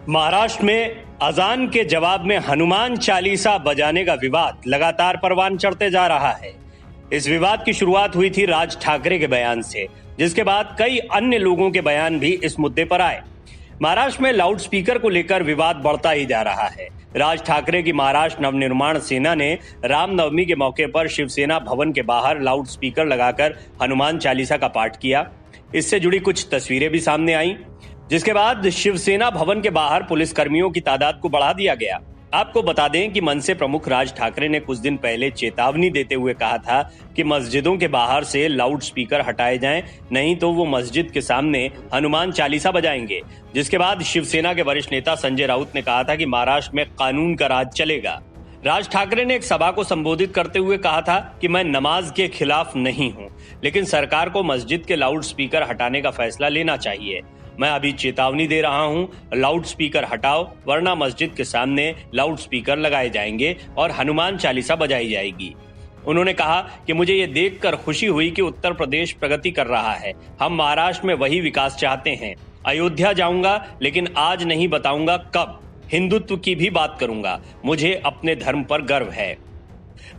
महाराष्ट्र में अजान के जवाब में हनुमान चालीसा बजाने का विवाद लगातार परवान चढ़ते जा रहा है। इस विवाद की शुरुआत हुई थी राज ठाकरे के बयान से, जिसके बाद कई अन्य लोगों के बयान भी इस मुद्दे पर आए। महाराष्ट्र में लाउड स्पीकर को लेकर विवाद बढ़ता ही जा रहा है। राज ठाकरे की महाराष्ट्र नवनिर्माण सेना ने रामनवमी के मौके पर शिवसेना भवन के बाहर लाउड स्पीकर लगाकर हनुमान चालीसा का पाठ किया। इससे जुड़ी कुछ तस्वीरें भी सामने आई, जिसके बाद शिवसेना भवन के बाहर पुलिस कर्मियों की तादाद को बढ़ा दिया गया। आपको बता दें कि मनसे प्रमुख राज ठाकरे ने कुछ दिन पहले चेतावनी देते हुए कहा था कि मस्जिदों के बाहर से लाउड स्पीकर हटाए जाएं, नहीं तो वो मस्जिद के सामने हनुमान चालीसा बजाएंगे। जिसके बाद शिवसेना के वरिष्ठ नेता संजय राउत ने कहा था कि महाराष्ट्र में कानून का राज चलेगा। राज ठाकरे ने एक सभा को संबोधित करते हुए कहा था कि मैं नमाज के खिलाफ नहीं हूं, लेकिन सरकार को मस्जिद के लाउड स्पीकर हटाने का फैसला लेना चाहिए। मैं अभी चेतावनी दे रहा हूं, लाउड स्पीकर हटाओ, वरना मस्जिद के सामने लाउड स्पीकर लगाए जाएंगे और हनुमान चालीसा बजाई जाएगी। उन्होंने कहा कि मुझे ये देखकर खुशी हुई कि उत्तर प्रदेश प्रगति कर रहा है। हम महाराष्ट्र में वही विकास चाहते हैं। अयोध्या जाऊंगा, लेकिन आज नहीं बताऊंगा कब। हिंदुत्व की भी बात करूंगा। मुझे अपने धर्म पर गर्व है।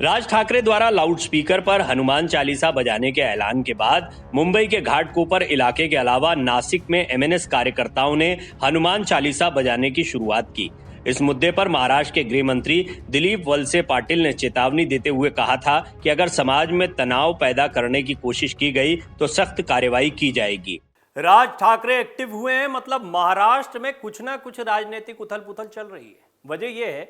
राज ठाकरे द्वारा लाउड स्पीकर पर हनुमान चालीसा बजाने के ऐलान के बाद मुंबई के घाटकोपर इलाके के अलावा नासिक में एमएनएस कार्यकर्ताओं ने हनुमान चालीसा बजाने की शुरुआत की। इस मुद्दे पर महाराष्ट्र के गृह मंत्री दिलीप वलसे पाटिल ने चेतावनी देते हुए कहा था कि अगर समाज में तनाव पैदा करने की कोशिश की गई तो सख्त कार्रवाई की जाएगी। राज ठाकरे एक्टिव हुए हैं, मतलब महाराष्ट्र में कुछ ना कुछ राजनीतिक उथल पुथल चल रही है। वजह यह है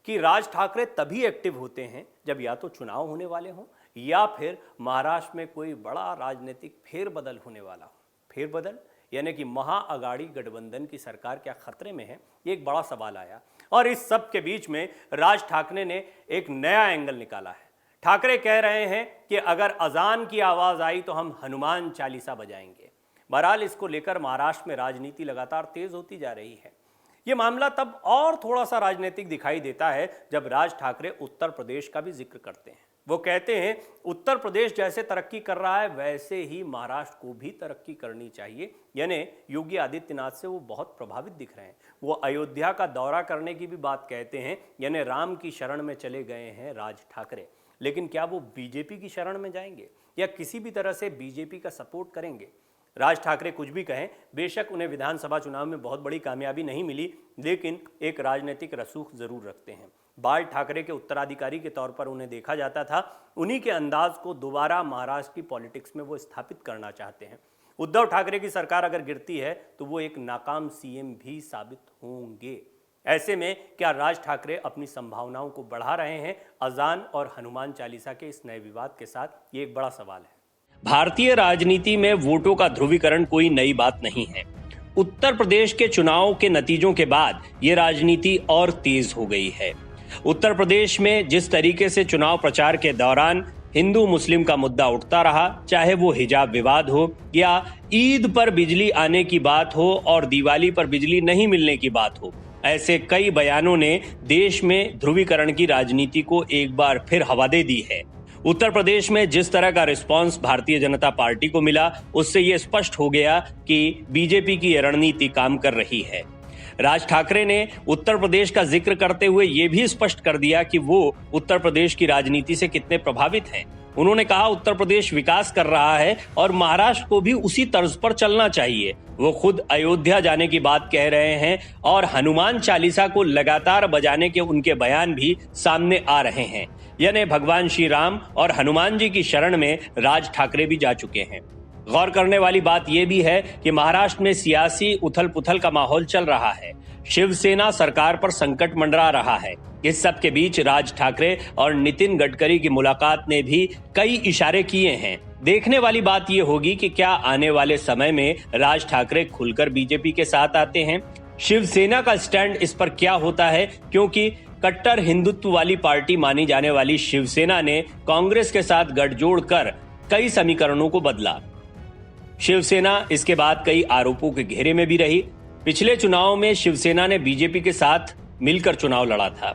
कि राज ठाकरे तभी एक्टिव होते हैं जब या तो चुनाव होने वाले हों या फिर महाराष्ट्र में कोई बड़ा राजनीतिक फेरबदल होने वाला हो। फेरबदल यानी कि महाअघाड़ी गठबंधन की सरकार क्या खतरे में है, ये एक बड़ा सवाल आया। और इस सब के बीच में राज ठाकरे ने एक नया एंगल निकाला है। ठाकरे कह रहे हैं कि अगर अजान की आवाज आई तो हम हनुमान चालीसा बजाएंगे। बहरहाल इसको लेकर महाराष्ट्र में राजनीति लगातार तेज होती जा रही है। ये मामला तब और थोड़ा सा राजनीतिक दिखाई देता है जब राज ठाकरे उत्तर प्रदेश का भी जिक्र करते हैं। वो कहते हैं उत्तर प्रदेश जैसे तरक्की कर रहा है वैसे ही महाराष्ट्र को भी तरक्की करनी चाहिए। यानी योगी आदित्यनाथ से वो बहुत प्रभावित दिख रहे हैं। वो अयोध्या का दौरा करने की भी बात कहते हैं, यानी राम की शरण में चले गए हैं राज ठाकरे। लेकिन क्या वो बीजेपी की शरण में जाएंगे या किसी भी तरह से बीजेपी का सपोर्ट करेंगे? राज ठाकरे कुछ भी कहें, बेशक उन्हें विधानसभा चुनाव में बहुत बड़ी कामयाबी नहीं मिली, लेकिन एक राजनीतिक रसूख जरूर रखते हैं। बाल ठाकरे के उत्तराधिकारी के तौर पर उन्हें देखा जाता था। उन्हीं के अंदाज को दोबारा महाराष्ट्र की पॉलिटिक्स में वो स्थापित करना चाहते हैं। उद्धव ठाकरे की सरकार अगर गिरती है तो वो एक नाकाम सीएम भी साबित होंगे। ऐसे में क्या राज ठाकरे अपनी संभावनाओं को बढ़ा रहे हैं? अजान और हनुमान चालीसा के इस नए विवाद के साथ ये एक बड़ा सवाल है। भारतीय राजनीति में वोटों का ध्रुवीकरण कोई नई बात नहीं है। उत्तर प्रदेश के चुनाव के नतीजों के बाद ये राजनीति और तेज हो गई है। उत्तर प्रदेश में जिस तरीके से चुनाव प्रचार के दौरान हिंदू मुस्लिम का मुद्दा उठता रहा, चाहे वो हिजाब विवाद हो या ईद पर बिजली आने की बात हो और दिवाली पर बिजली नहीं मिलने की बात हो, ऐसे कई बयानों ने देश में ध्रुवीकरण की राजनीति को एक बार फिर हवा दे दी है। उत्तर प्रदेश में जिस तरह का रिस्पांस भारतीय जनता पार्टी को मिला, उससे यह स्पष्ट हो गया कि बीजेपी की रणनीति काम कर रही है। राज ठाकरे ने उत्तर प्रदेश का जिक्र करते हुए यह भी स्पष्ट कर दिया कि वो उत्तर प्रदेश की राजनीति से कितने प्रभावित हैं। उन्होंने कहा उत्तर प्रदेश विकास कर रहा है और महाराष्ट्र को भी उसी तर्ज पर चलना चाहिए। वो खुद अयोध्या जाने की बात कह रहे हैं और हनुमान चालीसा को लगातार बजाने के उनके बयान भी सामने आ रहे हैं। यानी भगवान श्री राम और हनुमान जी की शरण में राज ठाकरे भी जा चुके हैं। गौर करने वाली बात यह भी है कि महाराष्ट्र में सियासी उथल पुथल का माहौल चल रहा है। शिवसेना सरकार पर संकट मंडरा रहा है। इस सब के बीच राज ठाकरे और नितिन गडकरी की मुलाकात ने भी कई इशारे किए हैं। देखने वाली बात यह होगी कि क्या आने वाले समय में राज ठाकरे खुलकर बीजेपी के साथ आते हैं। शिवसेना का स्टैंड इस पर क्या होता है, क्योंकि कट्टर हिंदुत्व वाली पार्टी मानी जाने वाली शिवसेना ने कांग्रेस के साथ गठजोड़ कर कई समीकरणों को बदला। शिवसेना इसके बाद कई आरोपों के घेरे में भी रही। पिछले चुनाव में शिवसेना ने बीजेपी के साथ मिलकर चुनाव लड़ा था,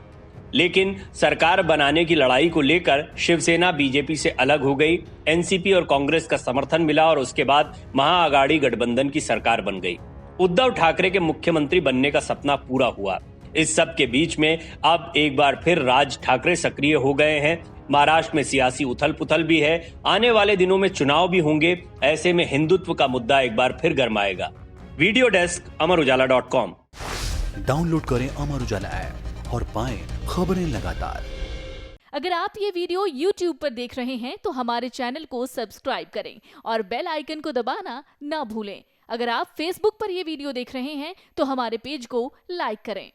लेकिन सरकार बनाने की लड़ाई को लेकर शिवसेना बीजेपी से अलग हो गई। एनसीपी और कांग्रेस का समर्थन मिला और उसके बाद महाअघाड़ी गठबंधन की सरकार बन गई। उद्धव ठाकरे के मुख्यमंत्री बनने का सपना पूरा हुआ। इस सब के बीच में अब एक बार फिर राज ठाकरे सक्रिय हो गए हैं। महाराष्ट्र में सियासी उथल पुथल भी है, आने वाले दिनों में चुनाव भी होंगे। ऐसे में हिंदुत्व का मुद्दा एक बार फिर गरमाएगा। वीडियो डेस्क अमरुजाला.com। डाउनलोड करें अमर उजाला ऐप और पाएं खबरें लगातार। अगर आप ये वीडियो YouTube पर देख रहे हैं तो हमारे चैनल को सब्सक्राइब करें और बेल आइकन को दबाना ना भूलें। अगर आप Facebook पर ये वीडियो देख रहे हैं तो हमारे पेज को लाइक करें।